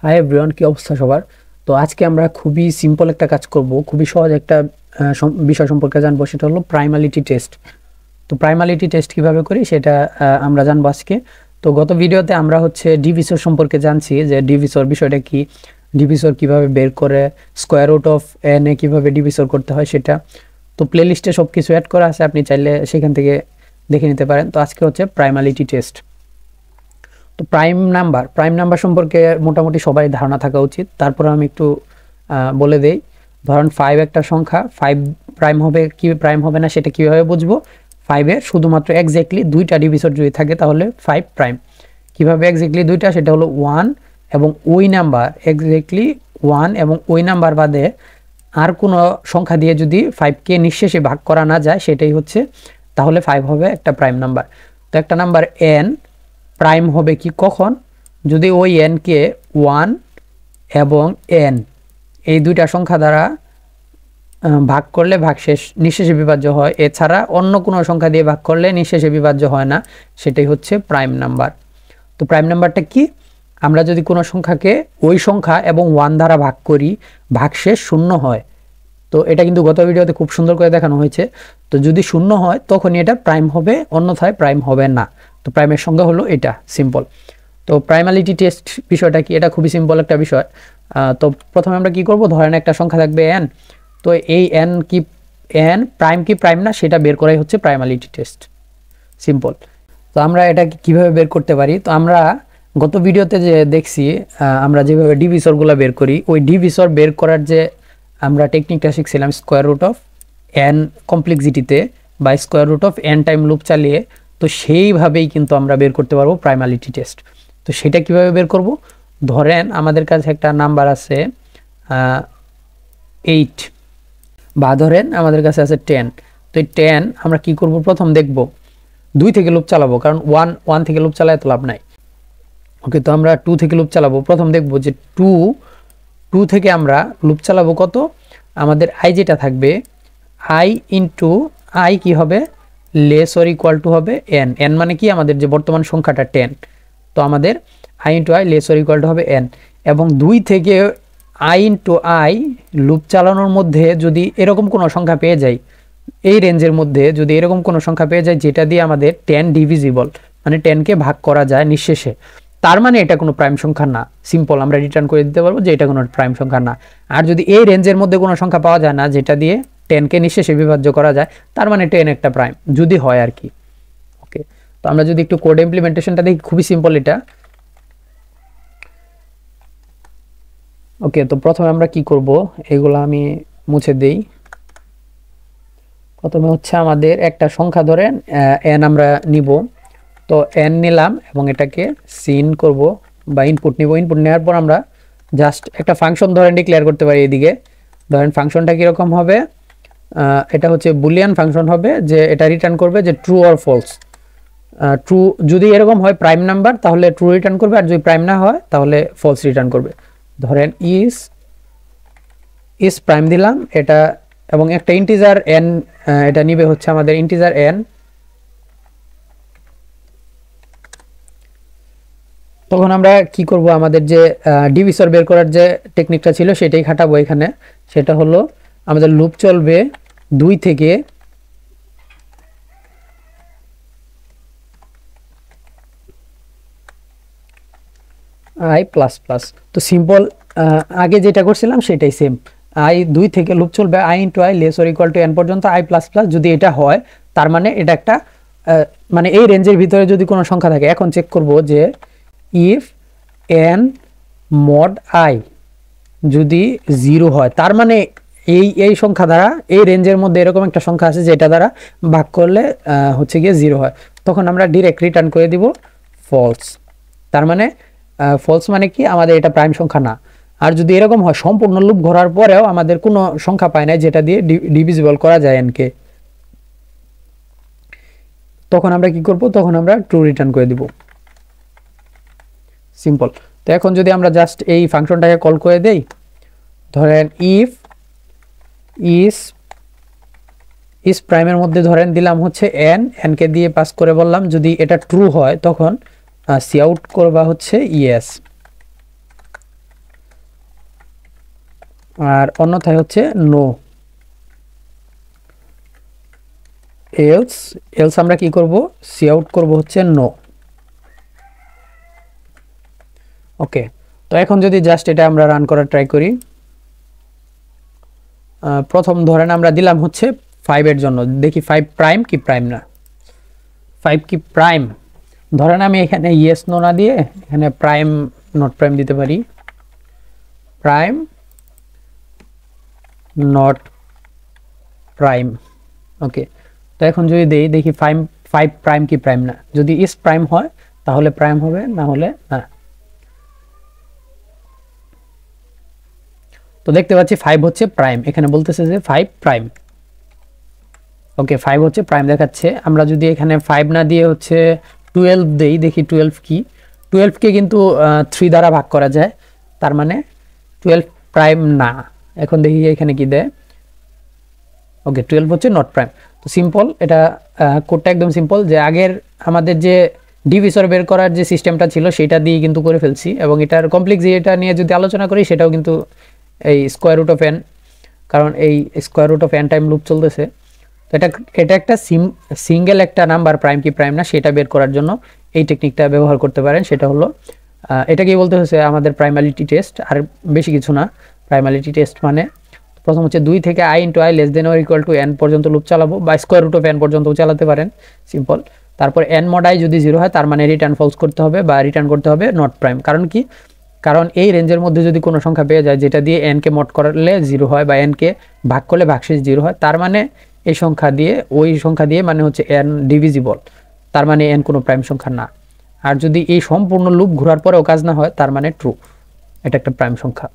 Hi everyone, কি অবস্থা সবার? তো আজকে আমরা খুবই সিম্পল একটা কাজ করব, খুবই সহজ একটা বিষয় সম্পর্কে জানবো, সেটা হলো প্রাইমালিটি টেস্ট। তো প্রাইমালিটি টেস্ট কিভাবে করি সেটা আমরা জানবো আজকে। তো গত ভিডিওতে আমরা হচ্ছে ডিভিসর সম্পর্কে জানছি যে ডিভিসর বিষয়টা কি, ডিভিসর কিভাবে বের করে, স্কোয়ার রুট অফ এন এ কীভাবে ডিভিসর করতে হয় সেটা। তো প্লেলিস্টে সব কিছু অ্যাড করা আছে, আপনি চাইলে সেখান থেকে দেখে নিতে পারেন। তো আজকে হচ্ছে প্রাইমালিটি টেস্ট। তো প্রাইম নাম্বার সম্পর্কে মোটামুটি সবাই ধারণা থাকা উচিত, তারপরে আমি একটু বলে দেই। ধরেন 5 একটা সংখ্যা, 5 প্রাইম হবে কি প্রাইম হবে না সেটা কীভাবে বুঝবো? 5-এর শুধুমাত্র এক্স্যাক্টলি দুইটা ডিভিসর যদি থাকে তাহলে 5 প্রাইম। কীভাবে এক্স্যাক্টলি দুইটা? সেটা হলো 1 এবং ওই নাম্বার, এক্স্যাক্টলি 1 এবং ওই নাম্বার বাদে আর কোনো সংখ্যা দিয়ে যদি 5কে নিঃশেষে ভাগ করা না যায় সেটাই হচ্ছে, তাহলে 5 হবে একটা প্রাইম নাম্বার। তো একটা নাম্বার n প্রাইম হবে কি কখন? যদি ওই n-কে 1 এবং n এই দুইটা সংখ্যা দ্বারা ভাগ করলে ভাগশেষ নিঃশেষে বিভাজ্য হয়, এছাড়া অন্য কোনো সংখ্যা দিয়ে ভাগ করলে নিঃশেষে বিভাজ্য হয় না, সেটাই হচ্ছে প্রাইম নাম্বার। তো প্রাইম নাম্বারটা কি? আমরা যদি কোনো সংখ্যাকে ওই সংখ্যা এবং 1 দ্বারা ভাগ করি, ভাগশেষ 0 হয়। তো এটা কিন্তু গত ভিডিওতে খুব সুন্দর করে দেখানো হয়েছে। তো যদি 0 হয় তখনই এটা প্রাইম হবে, অন্যথায় প্রাইম হবে না। তো প্রাইমের সংজ্ঞা হলো এটা, সিম্পল। তো প্রাইমালিটি টেস্ট বিষয়টা কি? এটা খুবই সিম্পল একটা বিষয়। তো প্রথমে আমরা কি করব, ধরেন একটা সংখ্যা থাকবে n। তো এই n কি প্রাইম কি প্রাইম না সেটা বের করাই হচ্ছে প্রাইমালিটি টেস্ট, সিম্পল। তো আমরা এটা কিভাবে বের করতে পারি? তো আমরা গত ভিডিওতে যে দেখছি, আমরা যেভাবে ডিভিসরগুলো বের করি, ওই ডিভিসর বের করার যে আমরা টেকনিকটা শিখছিলাম স্কোয়ার রুট অফ n কমপ্লেক্সিটিতে বা square root of n time loop চালিয়ে, তো সেইভাবেই কিন্তু আমরা বের করতে পারবো প্রাইমালিটি টেস্ট। তো সেটা কিভাবে বের করব? ধরেন আমাদের কাছে একটা নাম্বার আছে 8, বা ধরেন আমাদের কাছে আছে 10। তো এই 10 আমরা কি করব? প্রথম দেখব 2 থেকে লুপ চালাবো, কারণ 1 থেকে লুপ চালায় তো লাভ নাই। ওকে, তো আমরা 2 থেকে লুপ চালাবো। প্রথম দেখব যে 2 থেকে আমরা লুপ চালাবো কত? আমাদের i যেটা থাকবে, i ইন্টু i কি হবে? লেস অর ইকুয়াল টু হবে n মানে কি? আমাদের যে বর্তমান সংখ্যাটা 10। তো আমাদের i into i less or equal to হবে n। এবং 2 থেকে i ইন্টু i লুপ চালানোর মধ্যে যদি এরকম কোনো সংখ্যা পেয়ে যাই, এই রেঞ্জের মধ্যে যদি এরকম কোনো সংখ্যা পেয়ে যায় যেটা দিয়ে আমাদের 10 ডিভিজিবল, মানে 10কে ভাগ করা যায় নিঃশেষে, তার মানে এটা কোনো প্রাইম সংখ্যা না। সিম্পল, আমরা রিটার্ন করে দিতে পারবো যে এটা কোনো প্রাইম সংখ্যা না। আর যদি এই রেঞ্জের মধ্যে কোনো সংখ্যা পাওয়া যায় না যেটা দিয়ে 10কে নিঃশেষে বিভাজ্য করা যায়, তার মানে 10 একটা প্রাইম, যদি হয় আর কি। ওকে, তো আমরা যদি একটু কোড ইমপ্লিমেন্টেশনটা দেখি, খুবই সিম্পল এটা। ওকে, তো প্রথমে আমরা কি করব, এগুলো আমি মুছে দেই। প্রথমে হচ্ছে আমাদের একটা সংখ্যা ধরেন n আমরা নিব। তো n নিলাম এবং এটাকে সিন করব বা ইনপুট নিব। ইনপুট নেওয়ার পর আমরা জাস্ট একটা ফাংশন ধরেন ডিক্লেয়ার করতে পারি এদিকে। ধরেন ফাংশনটা কীরকম হবে? এটা হচ্ছে বুলিয়ান ফাংশন হবে, যে এটা রিটার্ন করবে যে ট্রু অর ফলস। ট্রু যদি এরকম হয় প্রাইম নাম্বার তাহলে ট্রু রিটার্ন করবে, আর যদি প্রাইম না হয় তাহলে ফলস রিটার্ন করবে। ধরেন ইজ প্রাইম দিলাম এটা, এবং একটা ইন্টিজার n, এটা নিবে হচ্ছে আমাদের ইন্টিজার n। তখন আমরা কি করব, আমাদের যে ডিভিসর বের করার যে টেকনিকটা ছিল সেটাই খাটাবো এখানে। সেটা হলো আমাদের লুপ চলবে 2 থেকে i প্লাস প্লাস। তো সিম্পল, আগে যেটা করছিলাম সেটাই সেম। i 2 থেকে লুপ চলবে i into i less or equal to n পর্যন্ত i প্লাস প্লাস। যদি এটা হয় তার মানে এটা একটা মানে এই রেঞ্জের ভিতরে যদি কোনো সংখ্যা থাকে। এখন চেক করব যে ইফ n mod i যদি 0 হয়, তার মানে এই সংখ্যা দ্বারা এই রেঞ্জের মধ্যে এরকম একটা সংখ্যা আছে যেটা দ্বারা ভাগ করলে হচ্ছে গিয়ে 0 হয়। তখন আমরা ডিরেক্ট রিটার্ন করে দিব ফলস। তার মানে ফলস মানে কি? আমাদের এটা প্রাইম সংখ্যা না। আর যদি এরকম হয় সম্পূর্ণ লুপ ঘোরার পরেও আমাদের কোনো সংখ্যা পায় না যেটা দিয়ে ডিভিজিবল করা যায় এনকে, তখন আমরা কি করব? তখন আমরা ট্রু রিটার্ন করে দিব, সিম্পল। তো এখন যদি আমরা জাস্ট এই ফাংশনটাকে কল করে দেই, ধরেন ইফ ইজ প্রাইমের মধ্যে ধরেন দিলাম হচ্ছে n কে দিয়ে পাস করে বললাম যদি এটা ট্রু হয় তখন সি আউট করবা হচ্ছে ইয়েস। আর অন্যথায় হচ্ছে নো। এলস এলস আমরা কি করব, সি আউট করব হচ্ছে নো। ওকে, তো এখন যদি জাস্ট এটা আমরা রান করার ট্রাই করি, প্রথম ধরেন আমরা দিলাম হচ্ছে 5 এর জন্য, দেখি 5 প্রাইম কি প্রাইম না। 5 কি প্রাইম, ধরেন আমি এখানে ইয়েস নো না দিয়ে এখানে প্রাইম নট প্রাইম দিতে পারি, প্রাইম নট প্রাইম। ওকে, তো এখন যদি দেখি 5 প্রাইম কি প্রাইম না, যদি ইস প্রাইম হয় তাহলে প্রাইম হবে, না হলে না। তো দেখতে পাচ্ছি 5 হচ্ছে প্রাইম, এখানে বলতেছে যে 5 প্রাইম। ওকে, 5 হচ্ছে প্রাইম দেখাচ্ছে। আমরা যদি এখানে 5 না দিয়ে হচ্ছে 12 দেই, দেখি 12 কি, 12 কে কিন্তু 3 দ্বারা ভাগ করা যায়, তার মানে 12 প্রাইম না। এখন দেখি এখানে কি দেয়। ওকে, 12 হচ্ছে নট প্রাইম। তো সিম্পল, এটা কোডটা একদম সিম্পল, যে আগের আমাদের যে ডিভিসর বের করার যে সিস্টেমটা ছিল সেটা দিয়ে কিন্তু করে ফেলছি, এবং এটার কমপ্লেক্সিটিটা নিয়ে যদি আলোচনা করি সেটাও কিন্তু এই স্কোয়ার রুট অফ এন, কারণ এই square root of n time loop চলতেছে। তো এটা একটা সিঙ্গেল একটা নাম্বার প্রাইম কি প্রাইম না সেটা বের করার জন্য এই টেকনিকটা ব্যবহার করতে পারেন। সেটা হলো এটা কি বলতে হচ্ছে আমাদের প্রাইমালিটি টেস্ট, আর বেশি কিছু না। প্রাইমালিটি টেস্ট মানে প্রথম হচ্ছে 2 থেকে i into i less than or equal to n পর্যন্ত লুপ চালাবো, বা স্কোয়ার রুট অফ n পর্যন্ত চালাতে পারেন, সিম্পল। তারপর n mod i যদি 0 হয় তার মানে রিটার্ন ফলস করতে হবে, বা রিটার্ন করতে হবে নট প্রাইম। কারণ কি, কারণ এই রেঞ্জের মধ্যে যদি কোনো সংখ্যা পেয়ে যায় যেটা দিয়ে n কে মড করলে 0 হয়, বা n কে ভাগ করলে ভাগশেষ 0 হয়, তার মানে এই সংখ্যা দিয়ে ওই সংখ্যা দিয়ে মানে হচ্ছে n ডিভিজিবল, তার মানে n কোনো প্রাইম সংখ্যা না। আর যদি এই সম্পূর্ণ লুপ ঘোরার পরেও কাজ না হয় তার মানে ট্রু, এটা একটা প্রাইম সংখ্যা।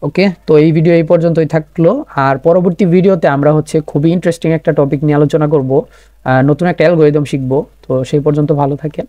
ওকে, তো এই ভিডিও এই পর্যন্তই থাকলো। আর পরবর্তী ভিডিওতে আমরা হচ্ছে খুবই ইন্টারেস্টিং একটা টপিক নিয়ে আলোচনা করব, নতুন একটা অ্যালগরিদম শিখবো। তো সেই পর্যন্ত ভালো থাকেন।